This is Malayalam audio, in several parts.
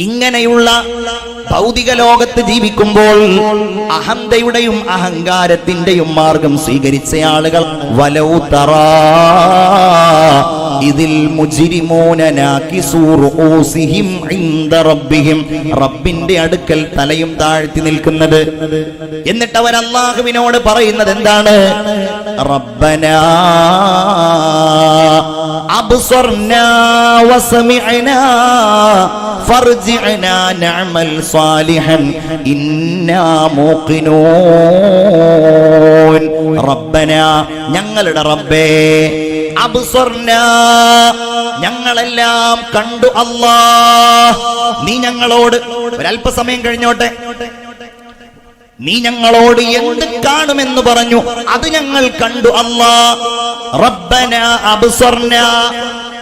ഇങ്ങനെയുള്ള ഭൗതിക ലോകത്ത് ജീവിക്കുമ്പോൾ അഹന്തയുടെയും അഹങ്കാരത്തിന്റെയും മാർഗം സ്വീകരിച്ച ആളുകൾ വലൗ തറാ ഇതിൽ മുജ്രിമൂന നാകിസൂ റൂസിഹിം ഇൻദ റബ്ബിഹിം, റബ്ബിന്റെ അടുക്കൽ തലയും താഴ്ത്തി നിൽക്കുന്നത്. എന്നിട്ട് അവർ അല്ലാഹുവിനോട് പറയുന്നത് എന്താണ്? റബ്ബനാ അബ്സർനാ വസമിഅനാ ഫർജിഅനാ നഅമൽ സാലിഹൻ ഇന്നാ മൂഖിനൂൻ. റബ്ബനാ, ഞങ്ങളുടെ റബ്ബേ, അബ്സർനാ, ഞങ്ങളെല്ലാം കണ്ടു അല്ലാഹ്. നീ ഞങ്ങളോട് ഒരല്പസമയം കഴിഞ്ഞോട്ടെ, നീ ഞങ്ങളോട് എന്ത് കാണുമെന്ന് പറഞ്ഞു, അത് ഞങ്ങൾ കണ്ടു അല്ലാഹ്. റബ്ബനാ അബ്സർനാ,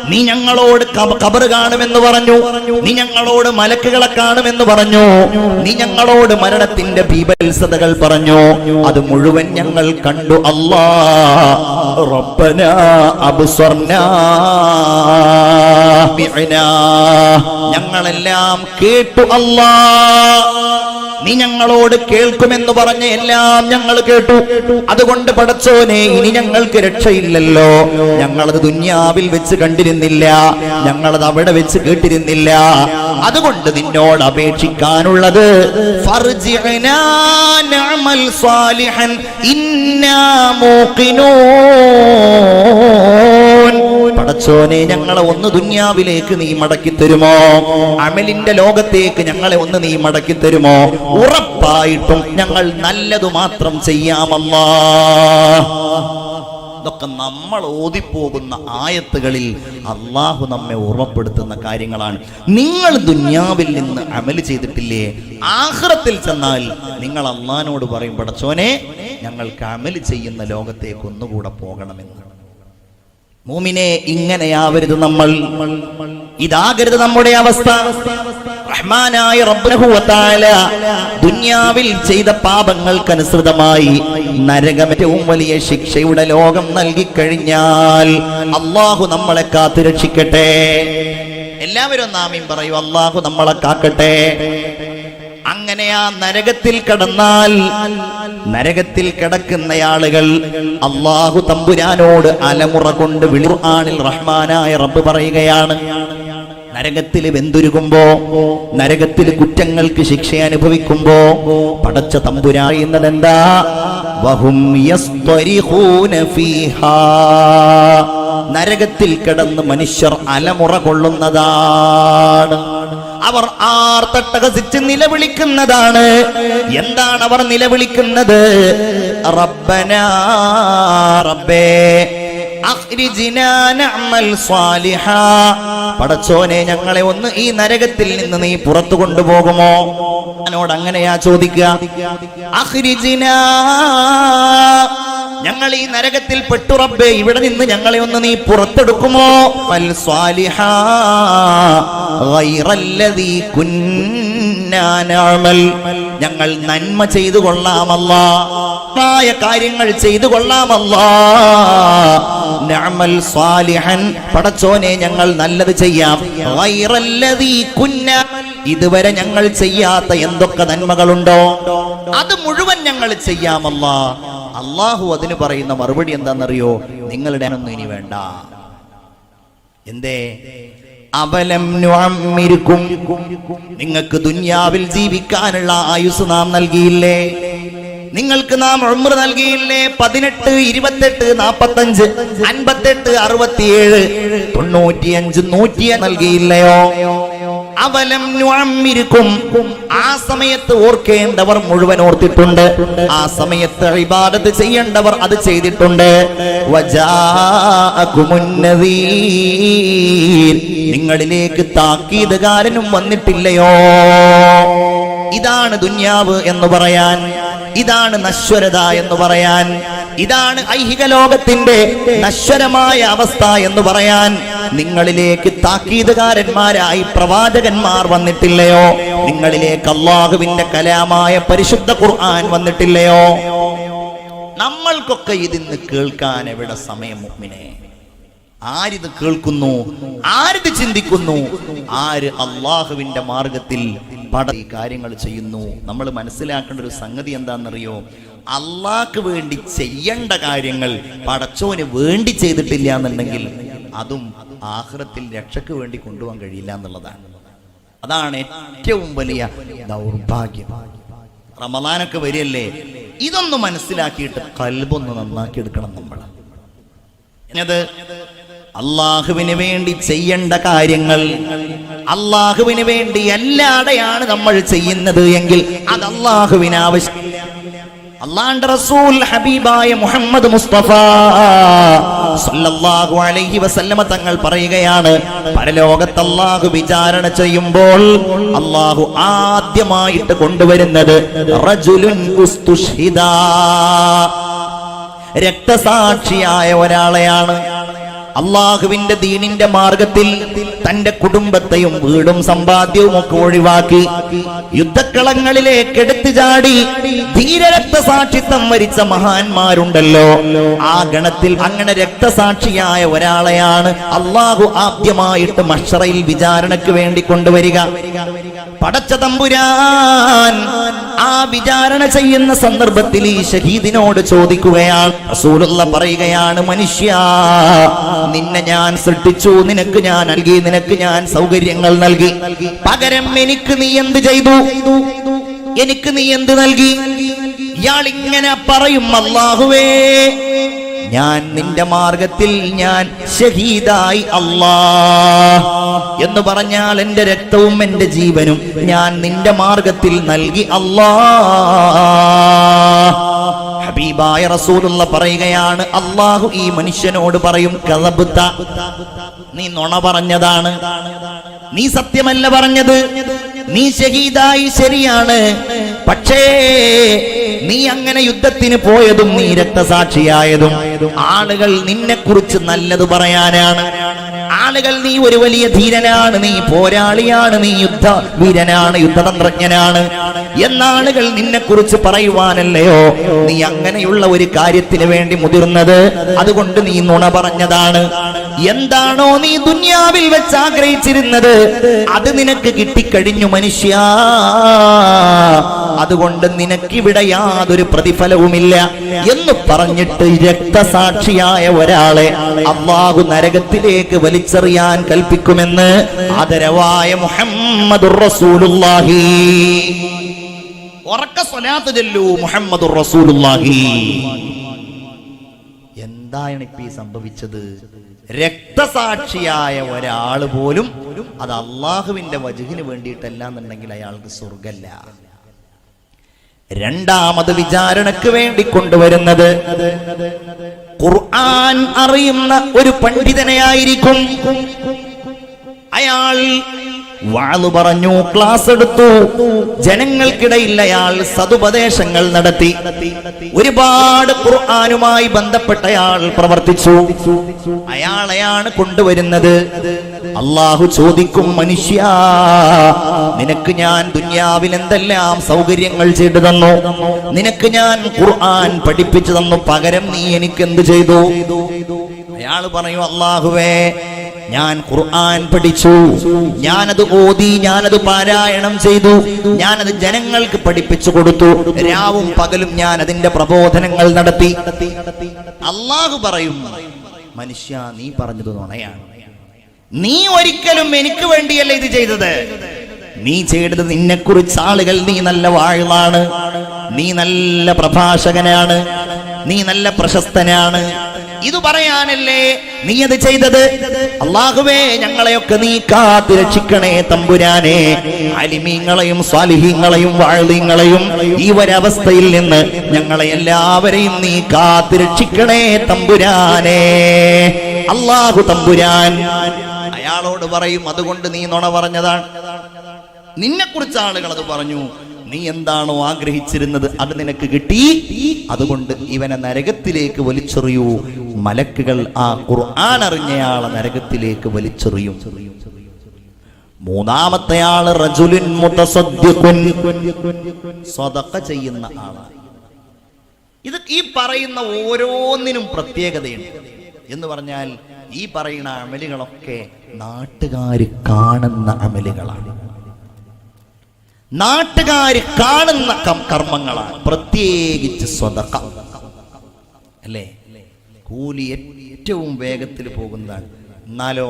നീ ഞങ്ങളോട് ഖബർ കാണുമെന്ന് പറഞ്ഞു, നീ ഞങ്ങളോട് മലക്കുകളെ കാണുമെന്ന് പറഞ്ഞു, നീ ഞങ്ങളോട് മരണത്തിന്റെ ബീഭത്സതകൾ പറഞ്ഞു, അത് മുഴുവൻ ഞങ്ങൾ കണ്ടു അല്ലാഹ്. റബ്ബനാ അബ്സർനാ ബിഅനാ, ഞങ്ങളെല്ലാം കേട്ടു അല്ലാഹ്. നീ ഞങ്ങളോട് കേൾക്കുമെന്ന് പറഞ്ഞ എല്ലാം ഞങ്ങൾ കേട്ടു. അതുകൊണ്ട് പടച്ചോനെ, ഇനി ഞങ്ങൾക്ക് രക്ഷയില്ലല്ലോ. ഞങ്ങളത് ദുനിയാവിൽ വെച്ച് കണ്ടിരുന്നില്ല, ഞങ്ങളത് അവിടെ വെച്ച് കേട്ടിരുന്നില്ല. അതുകൊണ്ട് നിന്നോട് അപേക്ഷിക്കാനുള്ളത് ഫർജിഅനാ നഅമൽ സാലിഹൻ ഇന്നാ മൂഖിനൂൻ. പടച്ചോനെ, ഞങ്ങളെ ഒന്ന് ദുനിയാവിലേക്ക് നീ മടക്കി തരുമോ? അമലിന്റെ ലോകത്തേക്ക് ഞങ്ങളെ ഒന്ന് നീ മടക്കി തരുമോ? ഉറപ്പായിട്ടും ഞങ്ങൾ നല്ലതു മാത്രം ചെയ്യാമല്ലാഹ്. ഇതൊക്കെ നമ്മൾ ഓതിപ്പോകുന്ന ആയത്തുകളിൽ അള്ളാഹു നമ്മെ ഓർമ്മപ്പെടുത്തുന്ന കാര്യങ്ങളാണ്. നിങ്ങൾ ദുനിയാവിൽ നിന്ന് അമല് ചെയ്തിട്ടില്ലേ, ആഖിറത്തിൽ ചെന്നാൽ നിങ്ങൾ അള്ളാഹിനോട് പറയും, പടച്ചോനെ, ഞങ്ങൾക്ക് അമല് ചെയ്യുന്ന ലോകത്തേക്ക് ഒന്നുകൂടെ പോകണമെന്ന്. മൂമിനെ, ഇങ്ങനെയാവരുത് നമ്മൾ, ഇതാകരുത് നമ്മുടെ അവസ്ഥ. റഹ്മാനായ റബ്ബുഹു വ തആല ദുനിയാവിൽ ചെയ്ത പാപങ്ങൾക്കനുസൃതമായി നരകമേറ്റവും വലിയ ശിക്ഷയുടെ ലോകം നൽകി കഴിഞ്ഞാൽ അല്ലാഹു നമ്മളെ കാത്തു രക്ഷിക്കട്ടെ. എല്ലാവരും ആമീൻ പറയൂ. അല്ലാഹു നമ്മളെ കാക്കട്ടെ. അങ്ങനെ ആ നരകത്തിൽ കടന്നാൽ, നരകത്തിൽ കിടക്കുന്ന ആളുകൾ അല്ലാഹു തമ്പുരാനോട് അലമുറ കൊണ്ട് ഖുർആനിൽ റഹ്മാനായ റബ്ബ് പറയുകയാണ്, നരകത്തിൽ വെന്തുരുകുമ്പോ, നരകത്തിൽ കുറ്റങ്ങൾക്ക് ശിക്ഷ അനുഭവിക്കുമ്പോ പടച്ച തമ്പുരാൻ പറയുന്നത് എന്താ? വഹും യസ്തരിഖൂന ഫീഹാ, നരകത്തിൽ കിടന്ന് മനുഷ്യർ അലമുറ കൊള്ളുന്നതാണ്. അവർ ആർത്തട്ടഹസിച്ച് നിലവിളിക്കുന്നതാണ്. എന്താണ് അവർ നിലവിളിക്കുന്നത്? റബ്ബനാ, റബ്ബേ, അഖ്രിജ്നാ നഅമൽ സാലിഹാ, പടച്ചോനെ, ഞങ്ങളെ ഒന്ന് ഈ നരകത്തിൽ നിന്ന് നീ പുറത്തു കൊണ്ടുപോകുമോ? എന്നോട് അങ്ങനെയാ ചോദിക്കുക. അഖ്രിജ്നാ, ഞങ്ങൾ ഈ നരകത്തിൽ പെട്ടു റബ്ബേ, ഇവിടെ നിന്ന് ഞങ്ങളെ ഒന്ന് നീ പുറത്തെടുക്കുമോ? ഫൽ സാലിഹാ ഗൈറല്ലദീ കുന്നാ നഅമൽ, ഞങ്ങൾ നന്മ ചെയ്തു കൊള്ളാമല്ലാഹ്, കാര്യങ്ങൾ ചെയ്തു കൊള്ളാമല്ലാഹ്. നഅമൽ സാലിഹൻ, പടച്ചോനെ, ഞങ്ങൾ നല്ലത് ചെയ്യാം. ഗൈറല്ലദീ കുന്നാ, ഇതുവരെ ഞങ്ങൾ ചെയ്യാത്ത എന്തൊക്കെ നന്മകളുണ്ടോ അത് മുഴുവൻ ഞങ്ങൾ ചെയ്യാമല്ലാഹ്. അല്ലാഹു അതിന് പറയുന്ന മറുപടി എന്താണെന്നറിയോ? നിങ്ങളുടെ ഒന്നും ഇനി വേണ്ട. എന്തേ? അവലം നുഅമ്മിരുക്കും, നിങ്ങൾക്ക് ദുനിയാവിൽ ജീവിക്കാനുള്ള ആയുസ് നാം നൽകിയില്ലേ? നിങ്ങൾക്ക് നാം ഉംറ നൽകിയില്ലേ? 18, 28, 45, 58, 67, 95, 100 നൽകിയില്ലയോ? അവലം നുഅമ്മിരുക്കും, ആ സമയത്ത് ഓർക്കേണ്ടവർ മുഴുവൻ ഓർത്തിട്ടുണ്ട്. ആ സമയത്ത് ഇബാദത്ത് ചെയ്യേണ്ടവർ അത് ചെയ്തിട്ടുണ്ട്. വജാഅകുമുൻ നദീർ, നിങ്ങളിലേക്ക് താക്കീതുകാരനും വന്നിട്ടില്ലയോ? ഇതാണ് ദുനിയാവ് എന്ന് പറയാൻ, ഇതാണ് നശ്വരത എന്ന് പറയാൻ, ഇതാണ് ഐഹിക ലോകത്തിന്റെ നശ്വരമായ അവസ്ഥ എന്ന് പറയാൻ നിങ്ങളിലേക്ക് താക്കീതുകാരന്മാരായി പ്രവാചകന്മാർ വന്നിട്ടില്ലയോ? നിങ്ങളിലേക്ക് അല്ലാഹുവിന്റെ കലാമായ പരിശുദ്ധ ഖുർആൻ വന്നിട്ടില്ലയോ? നമ്മൾക്കൊക്കെ ഇതിന്ന് കേൾക്കാൻ എവിടെ സമയം മുഅ്മിനേ? ആരിത് കേൾക്കുന്നു, ആരിത് ചിന്തിക്കുന്നു, ആര് അള്ളാഹുവിന്റെ മാർഗത്തിൽ ഈ കാര്യങ്ങൾ ചെയ്യുന്നു. നമ്മൾ മനസ്സിലാക്കേണ്ട ഒരു സംഗതി എന്താണെന്നറിയോ? അള്ളാഹ്ക്ക് വേണ്ടി ചെയ്യേണ്ട കാര്യങ്ങൾ പടച്ചോന് വേണ്ടി ചെയ്തിട്ടില്ല എന്നുണ്ടെങ്കിൽ അതും ആഖിറത്തിൽ രക്ഷയ്ക്ക് വേണ്ടി കൊണ്ടുപോകാൻ കഴിയില്ല എന്നുള്ളതാണ്. അതാണ് ഏറ്റവും വലിയ ദൗർഭാഗ്യം. റമദാനൊക്കെ വരികയല്ലേ, ഇതൊന്ന് മനസ്സിലാക്കിയിട്ട് ഖൽബൊന്ന് നന്നാക്കി എടുക്കണം നമ്മൾ. അള്ളാഹുവിന് വേണ്ടി ചെയ്യേണ്ട കാര്യങ്ങൾ അള്ളാഹുവിന് വേണ്ടി അല്ലാതെയാണ് നമ്മൾ ചെയ്യുന്നത് എങ്കിൽ അത് അള്ളാഹുവിന് ആവശ്യം. അള്ളാഹുവിന്റെ റസൂൽ ഹബീബായ മുഹമ്മദ് മുസ്തഫ സല്ലല്ലാഹു അലൈഹി വസല്ലമ തങ്ങൾ പറയുകയാണ്, പരലോകത്ത് അള്ളാഹു വിചാരണ ചെയ്യുമ്പോൾ അള്ളാഹു ആദ്യമായിട്ട് കൊണ്ടുവരുന്നത് റജുലുൻ ഉസ്തുഷ്ഹിദാ, രക്തസാക്ഷിയായ ഒരാളെയാണ്. അള്ളാഹുവിന്റെ ദീനിന്റെ മാർഗത്തിൽ തന്റെ കുടുംബത്തെയും വീടും സമ്പാദ്യവും ഒക്കെ ഒഴിവാക്കി യുദ്ധക്കളങ്ങളിലേക്ക് എടുത്തു ചാടി ധീരരക്തസാക്ഷിത്വം വരിച്ച മഹാന്മാരുണ്ടല്ലോ, ആ ഗണത്തിൽ അങ്ങനെ രക്തസാക്ഷിയായ ഒരാളെയാണ് അള്ളാഹു ആദ്യമായിട്ട് മഹ്ശറയിൽ വിചാരണയ്ക്ക് വേണ്ടി കൊണ്ടുവരിക. പടച്ച തമ്പുരാൻ ആ വിചാരണ ചെയ്യുന്ന സന്ദർഭത്തിൽ ഈ ഷഹീദിനോട് ചോദിക്കുകയാണ്, റസൂലുള്ള പറയുകയാണ്, മനുഷ്യ, നിന്നെ ഞാൻ സൃഷ്ടിച്ചു, നിനക്ക് ഞാൻ നൽകി, നിനക്ക് ഞാൻ സൗകര്യങ്ങൾ നൽകി, പകരം എനിക്ക് നീ എന്ത് ചെയ്തു, എനിക്ക് നീ എന്ത് നൽകി? ഇയാൾ ഇങ്ങനെ പറയും, അല്ലാഹുവേ, ഞാൻ നിന്റെ മാർഗത്തിൽ ഞാൻ ഷഹീദായി അല്ലാഹ് എന്ന് പറഞ്ഞാൽ എന്റെ രക്തവും എന്റെ ജീവനും ഞാൻ നിന്റെ മാർഗത്തിൽ നൽകി അല്ലാഹ്. ഹബീബായ റസൂലുള്ള പറയുകയാണ്, അല്ലാഹു ഈ മനുഷ്യനോട് പറയും, കദബ്ത, നീ നുണ പറഞ്ഞതാണ്, നീ സത്യമല്ല പറഞ്ഞത്, നീ ഷഹീദായി ശരിയാണ്, പക്ഷേ നീ അങ്ങനെ യുദ്ധത്തിന് പോയതും നീ രക്തസാക്ഷിയായതും ആളുകൾ നിന്നെ കുറിച്ച് നല്ലത് പറയാനാണ്. ആളുകൾ നീ ഒരു വലിയ ധീരനാണ്, നീ പോരാളിയാണ്, നീ യുദ്ധ വീരനാണ്, യുദ്ധതന്ത്രജ്ഞനാണ് എന്നാളുകൾ നിന്നെ കുറിച്ച് പറയുവാനല്ലയോ നീ അങ്ങനെയുള്ള ഒരു കാര്യത്തിന് വേണ്ടി മുതിർന്നത്. അതുകൊണ്ട് നീ നുണ പറഞ്ഞതാണ്. എന്താണോ നീ ദുനിയാവിൽ വെച്ച് ആഗ്രഹിച്ചിരുന്നത് അത് നിനക്ക് കിട്ടിക്കഴിഞ്ഞു മനുഷ്യ, അതുകൊണ്ട് നിനക്കിവിടെ യാതൊരു പ്രതിഫലവുമില്ല എന്ന് പറഞ്ഞിട്ട് രക്തസാക്ഷിയായ ഒരാളെ അല്ലാഹു നരകത്തിലേക്ക് വലിച്ചെറിയാൻ കൽപ്പിക്കുമെന്ന് ആദരവായ മുഹമ്മദുർ റസൂലുള്ളാഹി. ഉറക്ക സ്വലാത്ത് ചൊല്ലൂ, മുഹമ്മദുർ റസൂലുള്ളാഹി. എന്താണ് ഇപ്പൊ ഈ സംഭവിച്ചത്? രക്തസാക്ഷിയായ ഒരാൾ പോലും അത് അള്ളാഹുവിന്റെ വജ്ഹിന് വേണ്ടിയിട്ടല്ല എന്നുണ്ടെങ്കിൽ അയാൾക്ക് സ്വർഗല്ല. രണ്ടാമത് വിചാരണക്ക് വേണ്ടി കൊണ്ടുവരുന്നത് ഖുർആൻ അറിയുന്ന ഒരു പണ്ഡിതനെയായിരിക്കും. അയാൾ വാള് പറഞ്ഞു, ക്ലാസ് എടുത്തു, ജനങ്ങൾക്കിടയിൽ അയാൾ സതുപദേശങ്ങൾ നടത്തി, ഒരുപാട് ഖുർആനുമായി ബന്ധപ്പെട്ട അയാൾ പ്രവർത്തിച്ചു. അയാളെയാണ് കൊണ്ടുവരുന്നത്. അല്ലാഹു ചോദിക്കും, മനുഷ്യ, നിനക്ക് ഞാൻ ദുനിയാവിൽ എന്തെല്ലാം സൗകര്യങ്ങൾ ചെയ്തു തന്നു, നിനക്ക് ഞാൻ ഖുർആൻ പഠിപ്പിച്ചു തന്നു, പകരം നീ എനിക്ക് എന്ത് ചെയ്തു? അയാൾ പറയും, അല്ലാഹുവേ, ഞാൻ ഖുർആൻ പഠിച്ചു, ഞാനത് ഓതി, ഞാനത് പാരായണം ചെയ്തു, ഞാനത് ജനങ്ങൾക്ക് പഠിപ്പിച്ചു കൊടുത്തു, രാവും പകലും ഞാൻ അതിന്റെ പ്രബോധനങ്ങൾ നടത്തി. അല്ലാഹു പറയും, മനുഷ്യ, നീ പറഞ്ഞത് നുണയാണ്, നീ ഒരിക്കലും എനിക്ക് വേണ്ടിയല്ല ഇത് ചെയ്തത്, നീ ചെയ്തത് നിന്നെക്കുറിച്ച് ആളുകൾ, നീ നല്ല വാഴാണ്, നീ നല്ല പ്രഭാഷകനാണ്, നീ നല്ല പ്രശസ്തനാണ്, ഇത് പറയാനല്ലേ നീ അത് ചെയ്തത്. അല്ലാഹുവേ, ഞങ്ങളെയൊക്കെ നീ കാത്തു രക്ഷിക്കണേ തമ്പുരാനെ, അലിമീങ്ങളെയും സ്വാലിഹീങ്ങളെയും വാഴീങ്ങളെയും ഈ ഒരവസ്ഥയിൽ നിന്ന് ഞങ്ങളെ എല്ലാവരെയും നീ കാത്തു രക്ഷിക്കണേ തമ്പുരാനെ. അല്ലാഹു തമ്പുരാൻ അയാളോട് പറയും, അതുകൊണ്ട് നീ നുണ പറഞ്ഞതാണ്, നിന്നെ കുറിച്ച് ആളുകൾ അത് പറഞ്ഞു, നീ എന്താണോ ആഗ്രഹിച്ചിരുന്നത് അത് നിനക്ക് കിട്ടി, അതുകൊണ്ട് ഇവനെ നരകത്തിലേക്ക് വലിച്ചെറിയൂ. മലക്കുകൾ ആ ഖുർആൻ അറിഞ്ഞയാളെ നരകത്തിലേക്ക് വലിച്ചെറിയും. മൂന്നാമത്തെ ആള് റജുലുൻ മുതസദ്ദിഖുൻ, സദഖ ചെയ്യുന്ന ആളാണ്. ഇത് ഈ പറയുന്ന ഓരോന്നിനും പ്രത്യേകതയുണ്ട് എന്ന് പറഞ്ഞാൽ ഈ പറയുന്ന അമലുകളൊക്കെ നാട്ടുകാർ കാണുന്ന അമലുകളാണ്, നാട്ടുകാർ കാണുന്ന കർമ്മങ്ങളാണ്. പ്രത്യേകിച്ച് സ്വതക്ക അല്ലേ, കൂലി ഏറ്റവും വേഗത്തിൽ പോകുന്നതാണ്. എന്നാലോ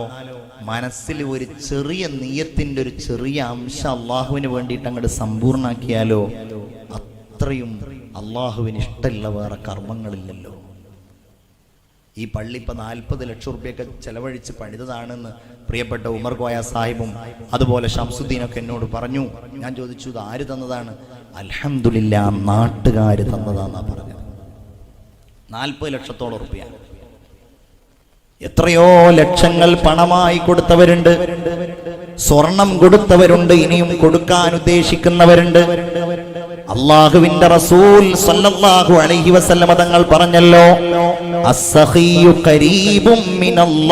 മനസ്സിൽ ഒരു ചെറിയ നിയ്യത്തിന്റെ ഒരു ചെറിയ അംശം അള്ളാഹുവിന് വേണ്ടിയിട്ട് അങ്ങോട്ട് സമ്പൂർണ്ണാക്കിയാലോ അത്രയും അള്ളാഹുവിന് ഇഷ്ടമുള്ള വേറെ കർമ്മങ്ങളില്ലല്ലോ. ഈ പള്ളി ഇപ്പം 40 ലക്ഷം റുപ്യൊക്കെ ചെലവഴിച്ച് പണിതതാണെന്ന് പ്രിയപ്പെട്ട ഉമർ കോയ സാഹിബും അതുപോലെ ഷംസുദ്ദീനൊക്കെ എന്നോട് പറഞ്ഞു. ഞാൻ ചോദിച്ചു, ഇത് ആര് തന്നതാണ്? അൽഹംദുലില്ലാ, നാട്ടുകാർ തന്നതാന്നാ പറഞ്ഞത്. 40 ലക്ഷത്തോളം റുപ്യ. എത്രയോ ലക്ഷങ്ങൾ പണമായി കൊടുത്തവരുണ്ട്, സ്വർണം കൊടുത്തവരുണ്ട്, ഇനിയും കൊടുക്കാൻ ഉദ്ദേശിക്കുന്നവരുണ്ട്. അല്ലാഹുവിന്റെ റസൂൽ സല്ലല്ലാഹു അലൈഹി വസല്ലം തങ്ങൾ പറഞ്ഞല്ലോ, അസ്സഖിയു ഖരീബും മിനല്ലാഹ്.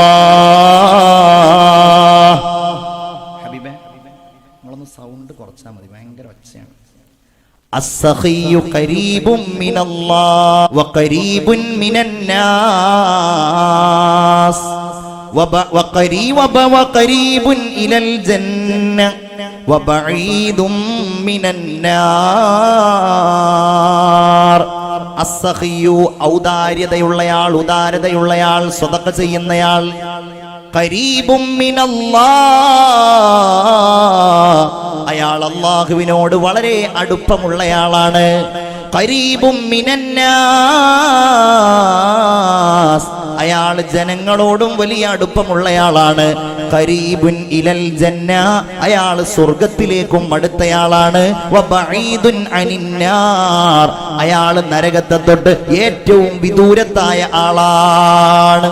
ഹബീബേ, നിങ്ങളൊന്ന് സൗണ്ട് കുറച്ചാൽ മതി, ഭയങ്കര ഒച്ചയാണ്. അസ്സഖിയു ഖരീബും മിനല്ലാഹ് വഖരീബുൻ മിനന്നാസ് വഖരീബുൻ ഇലൽ ജന്ന വബഈദും മിനന്നാർ. അസ്സഖിയു ഔദാര്യതയുള്ളയാൾ, ഉദാരതയുള്ളയാൾ, സ്വതക്ക ചെയ്യുന്നയാൾ. ഖരീബും മിനല്ലാഹ്, അയാൾ അല്ലാഹുവിനോട് വളരെ അടുപ്പമുള്ളയാളാണ്. ഖരീബും മിനന്നാസ്, അയാൾ ജനങ്ങളോടും വലിയ അടുപ്പമുള്ളയാളാണ്. ഖരീബുൻ ഇലൽ ജന്ന, അയാൾ സ്വർഗത്തിലേക്കും അടുത്തയാളാണ്. വബഈദുൻ അനിന്നാർ, അയാൾ നരകത്തെ തൊട്ട് ഏറ്റവും വിദൂരത്തായ ആളാണ്.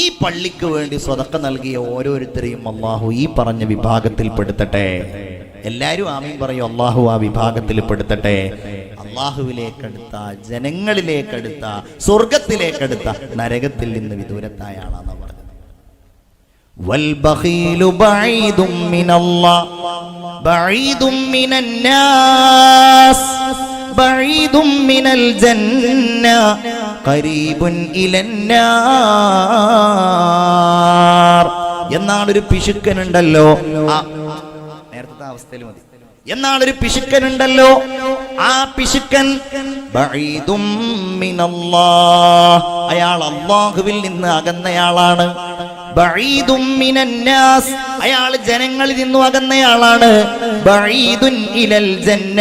ഈ പള്ളിക്ക് വേണ്ടി സ്വതക്ക നൽകിയ ഓരോരുത്തരെയും അല്ലാഹു ഈ പറഞ്ഞ വിഭാഗത്തിൽ പെടുത്തട്ടെ. എല്ലാവരും ആമീൻ പറയും. അല്ലാഹു ആ വിഭാഗത്തിൽ പെടുത്തട്ടെ. അല്ലാഹുവിലേക്കടുത്ത, ജനങ്ങളിലേക്കടുത്ത, സ്വർഗത്തിലേക്കടുത്ത, നരകത്തിൽ നിന്ന് വിദൂരത്തായ ആളാണെന്ന് പറഞ്ഞത്. വൽ ബഖീലു ബഈദും മിനല്ലാഹ് ബഈദും മിനന്നാസ് ബഈദും മിനൽ ജന്ന ഖരീബുൻ ഇലന്നാർ. എന്നാളൊരു പിശുക്കനുണ്ടല്ലോ, നേരത്തെ അവസ്ഥയിൽ മതി. എന്നാളൊരു പിശുക്കനുണ്ടല്ലോ, ആ പിശുക്കൻ ബഈദും മിനല്ലാഹ്, അയാൾ അല്ലാഹുവിൽ നിന്ന് അകന്നയാളാണ്. ബഈദും മിനന്നാസ്, അയാൾ ജനങ്ങളിൽ നിന്നും അകന്നയാളാണ്. ബഈദുൻ ഇലൽ ജന്ന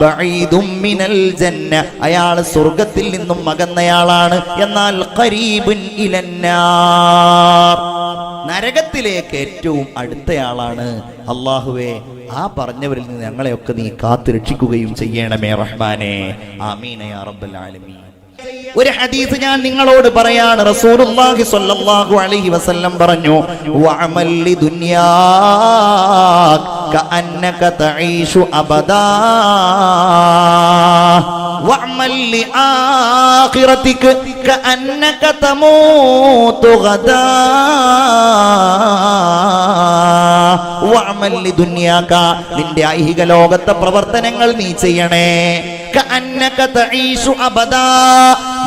ബഈദും മിനൽ ജന്ന, അയാൾ സ്വർഗത്തിൽ നിന്നും അകന്നയാളാണ്. എന്നാൽ ഖരീബുൻ ഇലന്നാർ, നരകത്തിലേക്ക് ഏറ്റവും അടുത്തയാളാണ്. അല്ലാഹുവേ, ആ പറഞ്ഞവരിൽ നിന്ന് ഞങ്ങളെയൊക്കെ നീ കാത്തു രക്ഷിക്കുകയും ചെയ്യണമേ റഹ്മാനേ. ആമീൻ യാ റബ്ബൽ ആലമീൻ. ഒരു ഹദീസ് ഞാൻ നിങ്ങളോട് പറയാണ്. റസൂലുള്ളാഹി സ്വല്ലല്ലാഹു അലൈഹി വസല്ലം പറഞ്ഞു, വഅമൽ ലിദുനിയാക കഅന്നക തഈശു അബദാ വഅമൽ ലിആഖിറതിക കഅന്നക തമൂതു ഗദാ വഅമൽ ലിദുനിയാക, നിന്റെ ഐഹിക ലോകത്തെ പ്രവർത്തനങ്ങൾ നീ ചെയ്യണേ. കഅന്നക തഈശു അബദാ,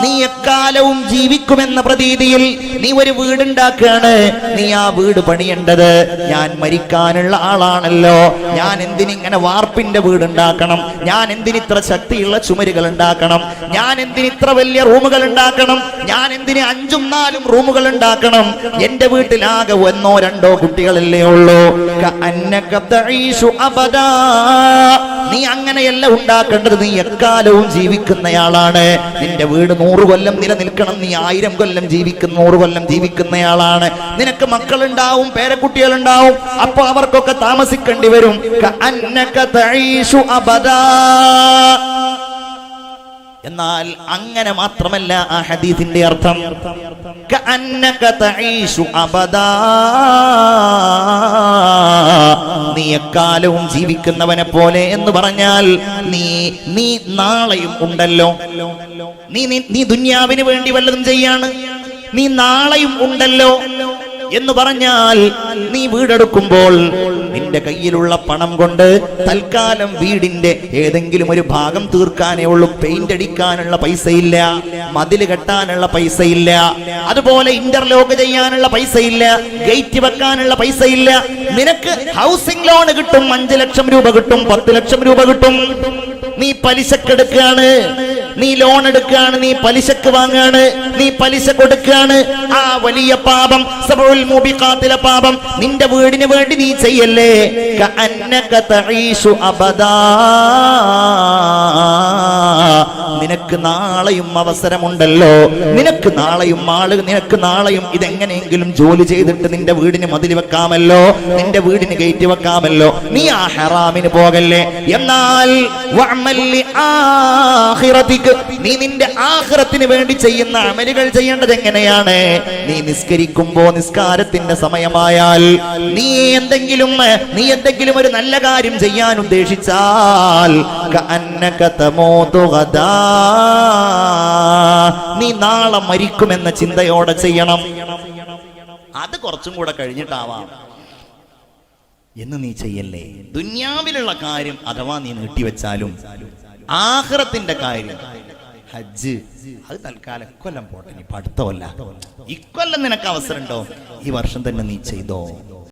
നീ എക്കാലവും ജീവിക്കുമെന്ന പ്രതീതിയിൽ നീ ഒരു വീടുണ്ടാക്കുകയാണ്. നീ ആ വീട് പണിയേണ്ടത് ഞാൻ മരിക്കാനുള്ള ആളാണല്ലോ. ഞാൻ എന്തിനിങ്ങനെ വാർപ്പിന്റെ വീടുണ്ടാക്കണം? ഞാൻ എന്തിനിത്ര ശക്തിയുള്ള ചുമരുകൾ ഉണ്ടാക്കണം? ഞാൻ എന്തിനിത്ര വലിയ റൂമുകൾ ഉണ്ടാക്കണം? ഞാൻ എന്തിന് 5ഉം 4ഉം റൂമുകൾ ഉണ്ടാക്കണം? എന്റെ വീട്ടിലാകെ 1ഓ 2ഓ കുട്ടികളല്ലേ ഉള്ളൂ. കഅന്നക തഈശു അബദാ, നീ അങ്ങനെയല്ല ഉണ്ടാക്കേണ്ടത്. നീ എക്കാലവും ജീവിക്കുന്നയാളാണ്. നിന്റെ വീട് 100 കൊല്ലം നിലനിൽക്കണം. നീ 1000 കൊല്ലം ജീവിക്കുന്ന, 100 കൊല്ലം ജീവിക്കുന്നയാളാണ്. നിനക്ക് മക്കളുണ്ടാവും, പേരക്കുട്ടികളുണ്ടാവും. അപ്പൊ അവർക്കൊക്കെ താമസിക്കേണ്ടി വരും. കഅന്നക തഈശു അബദാ. എന്നാൽ അങ്ങനെ മാത്രമല്ല ആ ഹദീസിന്റെ അർത്ഥം. കഅന്നക തഈശു അബദാ, നീ എക്കാലവും ജീവിക്കുന്നവനെ പോലെ എന്ന് പറഞ്ഞാൽ നീ നാളെയും ഉണ്ടല്ലോ. നീ ദുനിയാവിന് വേണ്ടി വല്ലതും ചെയ്യാണ്, നീ നാളെയും ഉണ്ടല്ലോ എന്ന് പറഞ്ഞാൽ നീ വീടെടുക്കുമ്പോൾ നിന്റെ കയ്യിലുള്ള പണം കൊണ്ട് തൽക്കാലം വീടിന്റെ ഏതെങ്കിലും ഒരു ഭാഗം തീർക്കാനേ ഉള്ളൂ. പെയിന്റ് അടിക്കാനുള്ള പൈസയില്ല, മതില് കെട്ടാനുള്ള പൈസയില്ല, അതുപോലെ ഇന്റർലോക്ക് ചെയ്യാനുള്ള പൈസയില്ല, ഗേറ്റ് വെക്കാനുള്ള പൈസയില്ല. നിനക്ക് ഹൗസിംഗ് ലോൺ കിട്ടും, 5 ലക്ഷം രൂപ കിട്ടും, 10 ലക്ഷം രൂപ കിട്ടും. നീ പലിശക്കെടുക്കുകയാണ്, നീ ലോൺ എടുക്കുകയാണ്, നീ പലിശക്ക് വാങ്ങുകയാണ്, നീ പലിശ കൊടുക്കുകയാണ്. ആ വലിയ പാപം, സബഉൽ മുബിഖാത്തിലെ പാപം നിന്റെ വീടിന് വേണ്ടി നീ ചെയ്യല്ലേ. കഅന്നക തഈശു അബദാ, നിനക്ക് നാളെയും അവസരമുണ്ടല്ലോ, നിനക്ക് നാളെയും ഇതെങ്ങനെയെങ്കിലും ജോലി ചെയ്തിട്ട് നിന്റെ വീടിന് മതിൽ വെക്കാമല്ലോ, നിന്റെ വീടിന് ഗേറ്റ് വെക്കാമല്ലോ. നീ ആ ഹറാമിന് പോകല്ലേ. എന്നാൽ നീ നിന്റെ ആഖിറത്തിന് വേണ്ടി ചെയ്യുന്ന അമലുകൾ ചെയ്യേണ്ടത് എങ്ങനെയാണ്? നീ നിസ്കരിക്കുമ്പോ നിസ്കാരത്തിന്റെ സമയമായാൽ നീ എന്തെങ്കിലും ഒരു നല്ല കാര്യം ചെയ്യാൻ ഉദ്ദേശിച്ചാൽ കഅന്നക തമൂതു ഗദാ, നീ നാളെ മരിക്കുമെന്ന ചിന്തയോടെ ചെയ്യണം. അത് കുറച്ചും കൂടെ കഴിഞ്ഞിട്ടാവാം എന്ന് നീ ചെയ്യല്ലേ. ദുന്യാവിലുള്ള കാര്യം അഥവാ നീ നീട്ടിവെച്ചാലും ആഖിറത്തിന്റെ കാര്യം, ഹജ്ജ്, അത് തൽക്കാലം ഇക്കൊല്ലം പോട്ടെ, നീ അടുത്തല്ല, ഇക്കൊല്ലം നിനക്ക് അവസരം ഉണ്ടോ, ഈ വർഷം തന്നെ നീ ചെയ്തോ.